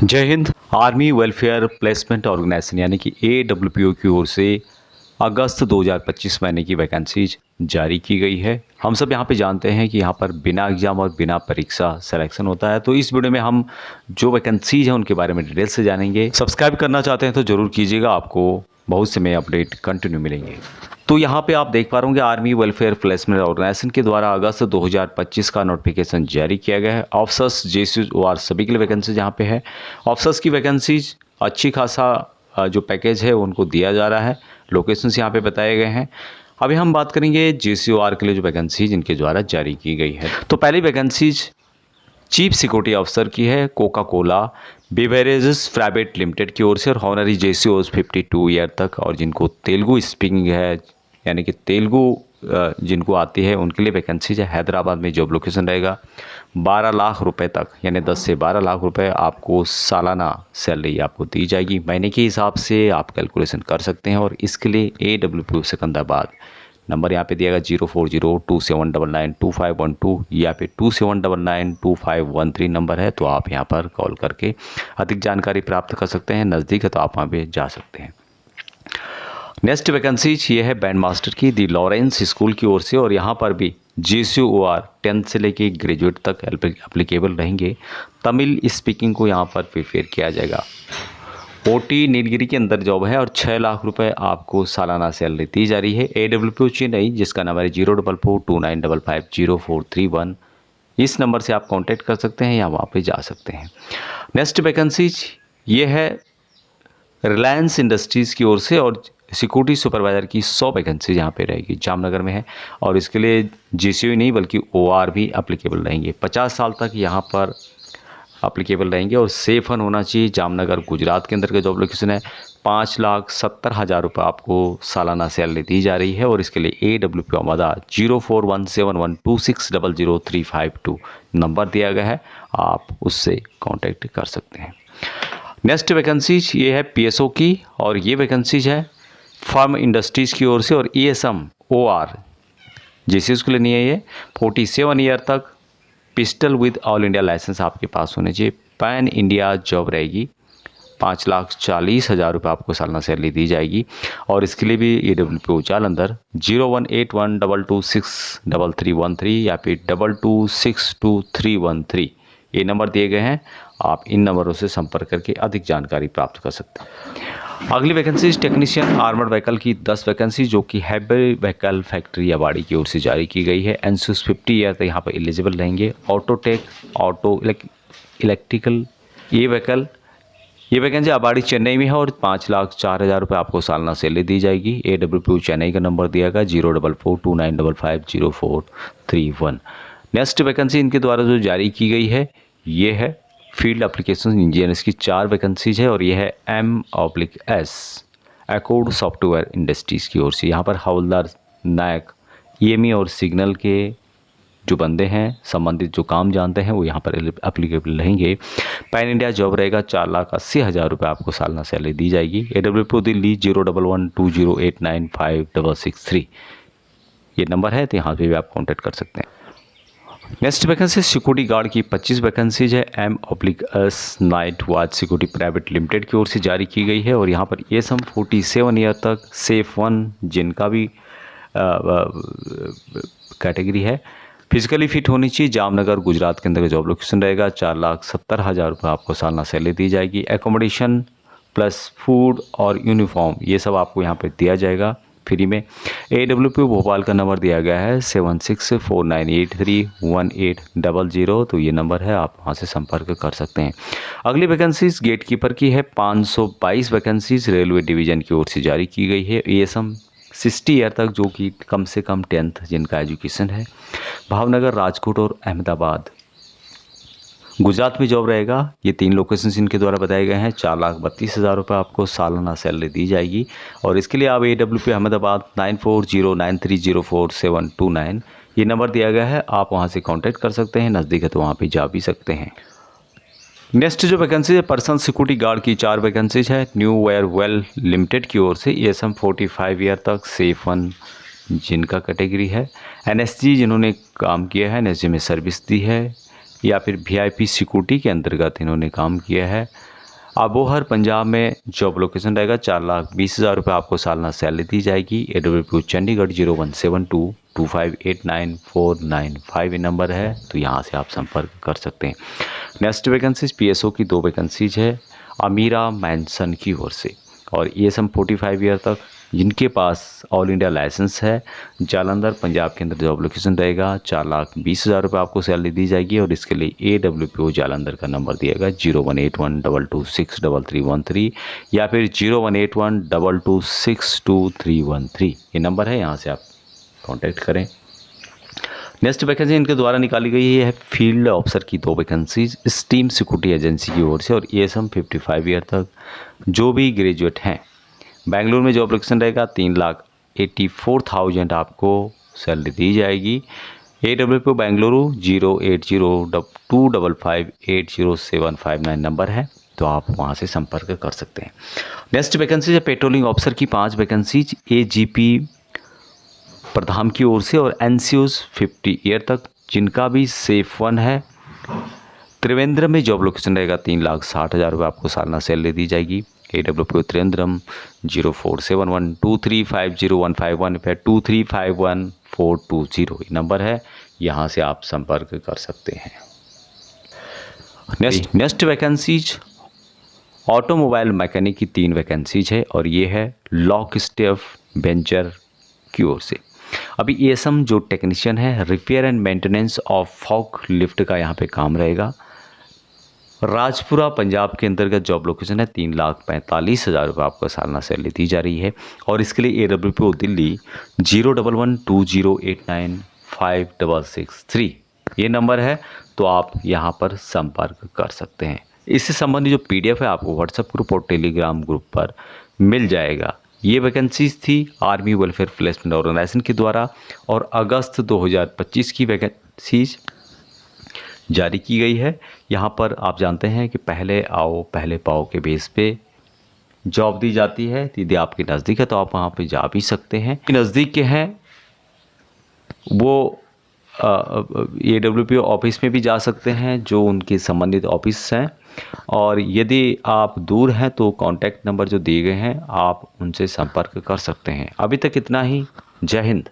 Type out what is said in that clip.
जय Hind. Army welfare placement organisation यानी कि AWPO की ओर से अगस्त 2025 महीने की वैकेंसीज जारी की गई है। हम सब यहाँ पे जानते हैं कि यहाँ पर बिना एग्ज़ाम और बिना परीक्षा सिलेक्शन होता है। तो इस वीडियो में हम जो वैकेंसीज हैं उनके बारे में डिटेल से जानेंगे। सब्सक्राइब करना चाहते हैं तो ज़रूर कीजिएगा, आपको बहुत से नए अपडेट कंटिन्यू मिलेंगे। तो यहाँ पे आप देख पा रहे होंगे आर्मी वेलफेयर प्लेसमेंट ऑर्गेनाइजेशन के द्वारा अगस्त 2025 का नोटिफिकेशन जारी किया गया है। ऑफिसर्स JCOR सभी के लिए वैकेंसी यहाँ पे है। ऑफिसर्स की वैकेंसीज अच्छी खासा जो पैकेज है उनको दिया जा रहा है। लोकेशंस यहाँ पे बताए गए हैं। अभी हम बात करेंगे JCOR के लिए जो वैकेंसीज इनके द्वारा जारी की गई है। तो पहली वैकेंसीज चीफ सिक्योरिटी अफसर की है Coca Cola beverages private limited की ओर से और हॉनरी JCOs 52 ईयर तक, और जिनको तेलुगु स्पीकिंग है यानी कि तेलुगु जिनको आती है उनके लिए वैकेंसीज है। हैदराबाद में जॉब लोकेशन रहेगा। 12 लाख रुपए तक यानी 10 से 12 लाख रुपए आपको सालाना सैलरी आपको दी जाएगी। महीने के हिसाब से आप कैलकुलेशन कर सकते हैं। और इसके लिए AWPO सिकंदराबाद नंबर यहाँ पे दिएगा 04027992512 या फिर 27992513 नंबर है। तो आप यहाँ पर कॉल करके अधिक जानकारी प्राप्त कर सकते हैं। नज़दीक है तो आप वहाँ पे जा सकते हैं। नेक्स्ट वैकेंसीज ये है बैंड मास्टर की दी लॉरेंस स्कूल की ओर से, और यहाँ पर भी JCOR 10 से लेके ग्रेजुएट तक एप्लीकेबल रहेंगे। तमिल स्पीकिंग को यहाँ पर प्रिफेयर किया जाएगा। OT नीलगिरी के अंदर जॉब है और 6 लाख रुपए आपको सालाना सैलरी दी जा रही है। AWPO चेन्नई जिसका नंबर है 04429550431। इस नंबर से आप कांटेक्ट कर सकते हैं या वहाँ पे जा सकते हैं। नेक्स्ट वैकेंसीज ये है रिलायंस इंडस्ट्रीज़ की ओर से, और सिक्योरिटी सुपरवाइज़र की 100 वैकेंसीज यहाँ पे रहेगी। जामनगर में है और इसके लिए JCO नहीं बल्कि OR भी अप्लीकेबल रहेंगे। 50 साल तक यहाँ पर अप्लीकेबल रहेंगे और सेफ हन होना चाहिए। जामनगर गुजरात के अंदर का जॉब लोकेशन है। 5,70,000 रुपये आपको सालाना सैलरी दी जा रही है। और इसके लिए AWPO आमादा 0417126000352 नंबर दिया गया है, आप उससे कांटेक्ट कर सकते हैं। नेक्स्ट वैकेंसीज ये है PSO की, और ये वैकेंसीज है फार्म इंडस्ट्रीज़ की ओर से और ESM OR JCOs के लिए नहीं है। ये 47 ईयर तक pistol with all India licence आपके पास होने चाहिए। पैन इंडिया जॉब रहेगी। 5,40,000 रुपये आपको सालाना सैलरी दी जाएगी। और इसके लिए भी AWPO जालंधर 01812263313 या फिर 22622313 ये नंबर दिए गए हैं। आप इन नंबरों से संपर्क करके अधिक जानकारी प्राप्त कर सकते हैं। अगली वैकेंसी टेक्नीशियन आर्मर्ड व्हीकल की 10 वैकेंसी जो कि हैवी व्हीकल फैक्ट्री अबाड़ी की ओर से जारी की गई है। NCOs 50 ईयर तक यहाँ पर एलिजिबल रहेंगे। ऑटोटेक ऑटो इलेक्ट्रिकल ये वैकेंसी अबाड़ी चेन्नई में है और 5,04,000 रुपये आपको सालाना सैलरी दी जाएगी। AWPO चेन्नई का नंबर दिया गया 04429550431। नेक्स्ट वैकेंसी इनके द्वारा जो जारी की गई है ये है फील्ड एप्लीकेशन इंजीनियर्स की 4 वैकेंसीज है, और ये है M/S अकॉर्ड सॉफ्टवेयर इंडस्ट्रीज़ की ओर से। यहाँ पर हवलदार नायक EME और सिग्नल के जो बंदे हैं संबंधित जो काम जानते हैं वो यहाँ पर एप्लीकेबल रहेंगे। पैन इंडिया जॉब रहेगा। 4,80,000 रुपये आपको सालाना सैलरी दी जाएगी। AWPO दिल्ली 01120895663 ये नंबर है, तो यहाँ पे भी आप कॉन्टैक्ट कर सकते हैं। नेक्स्ट वैकेंसी सिक्योरिटी गार्ड की 25 वैकेंसीज है। M/S night watch security private limited की ओर से जारी की गई है। और यहाँ पर ESM 47 ईयर तक सेफ 1 जिनका भी कैटेगरी है फिजिकली फिट होनी चाहिए। जामनगर गुजरात के अंदर जॉब लोकेशन रहेगा। 4,70,000 रुपये आपको सालाना सैलरी दी जाएगी। एकोमोडेशन प्लस फूड और यूनिफॉर्म ये सब आपको यहाँ पे दिया जाएगा फ्री में। AWPO भोपाल का नंबर दिया गया है 7649831800। तो ये नंबर है, आप वहाँ से संपर्क कर सकते हैं। अगली वैकेंसीज गेट कीपर की है। 522 वैकेंसीज रेलवे डिवीज़न की ओर से जारी की गई है। ESM 60 ईयर तक जो कि कम से कम 10th जिनका एजुकेशन है। भावनगर, राजकोट और अहमदाबाद गुजरात में जॉब रहेगा। ये 3 लोकेशंस इनके द्वारा बताए गए हैं। 4,32,000 रुपये आपको सालाना सैलरी दी जाएगी। और इसके लिए आप AWPO अहमदाबाद 9409304729 ये नंबर दिया गया है, आप वहां से कांटेक्ट कर सकते हैं। नज़दीक है तो वहां पे जा भी सकते हैं। नेक्स्ट जो वैकेंसी है पर्सनल सिक्योरिटी गार्ड की 4 वैकेंसीज है। न्यू वेयर वेल लिमिटेड की ओर से। ESM 45 ईयर तक सेफ 1 जिनका कैटेगरी है। NSG जिन्होंने काम किया है, NSG में सर्विस दी है या फिर VIP सिक्योरिटी के अंतर्गत इन्होंने काम किया है। अबोहर पंजाब में जॉब लोकेशन रहेगा। 4,20,000 रुपये आपको सालाना सैलरी दी जाएगी। AWPO चंडीगढ़ 017225894995 ये नंबर है, तो यहाँ से आप संपर्क कर सकते हैं। नेक्स्ट वैकेंसीज PSO की 2 वैकेंसीज है अमीरा मैंसन की ओर से, और ESM 45 ईयर तक जिनके पास ऑल इंडिया लाइसेंस है। जालंधर पंजाब के अंदर जॉब लोकेशन रहेगा। 4,20,000 रुपये आपको सैलरी दी जाएगी, और इसके लिए AWPO जालंधर का नंबर दिएगा 018122633313 या फिर 018122622313 ये नंबर है, यहाँ से आप कॉन्टैक्ट करें। नेक्स्ट वैकेंसी इनके द्वारा निकाली गई है फील्ड ऑफिसर की 2 वैकेंसीज स्टीम सिक्योरिटी एजेंसी की ओर से, और ESM 55 ईयर तक जो भी ग्रेजुएट हैं। बेंगलुरु में जॉब लोकेशन रहेगा। 3,84,000 आपको सैलरी दी जाएगी। AWPO बेंगलुरु 08025580759 नंबर है, तो आप वहाँ से संपर्क कर सकते हैं। नेक्स्ट वैकेंसी है पेट्रोलिंग ऑफिसर की 5 वैकेंसीज AGP प्रधान की ओर से, और NCOs 50 ईयर तक जिनका भी सेफ 1 है। त्रिवेंद्रम में जॉब लोकेशन रहेगा। 3,60,000 रुपये आपको सालाना सैलरी दी जाएगी। AWPO त्रिवेंद्रम 047112350151 फिर 2351,420 ये नंबर है, यहाँ से आप संपर्क कर सकते हैं। नेक्स्ट वैकेंसीज ऑटोमोबाइल मैकेनिक की 3 वैकेंसीज है, और ये है लॉक स्टेफ वेंचर की ओर से। अभी ESM जो टेक्नीशियन है repair and maintenance of fork lift का यहाँ पे काम रहेगा। राजपुरा पंजाब के अंतर्गत जॉब लोकेशन है। 3,45,000 रुपये आपको सालाना सैलरी दी जा रही है, और इसके लिए AWPO दिल्ली 01120895663 ये नंबर है, तो आप यहाँ पर संपर्क कर सकते हैं। इससे संबंधित जो PDF है आपको व्हाट्सएप ग्रुप और टेलीग्राम ग्रुप पर मिल जाएगा। ये वैकेंसीज थी आर्मी वेलफेयर प्लेसमेंट ऑर्गेनाइजेशन के द्वारा, और अगस्त 2025 की वैकेंसीज जारी की गई है। यहाँ पर आप जानते हैं कि पहले आओ पहले पाओ के बेस पे जॉब दी जाती है। यदि आपके नज़दीक है तो आप वहाँ पे जा भी सकते हैं। नज़दीक के हैं वो AWPO ऑफिस में भी जा सकते हैं, जो उनके संबंधित ऑफिस हैं, और यदि आप दूर हैं तो कॉन्टैक्ट नंबर जो दिए गए हैं आप उनसे संपर्क कर सकते हैं। अभी तक इतना ही। जय हिंद।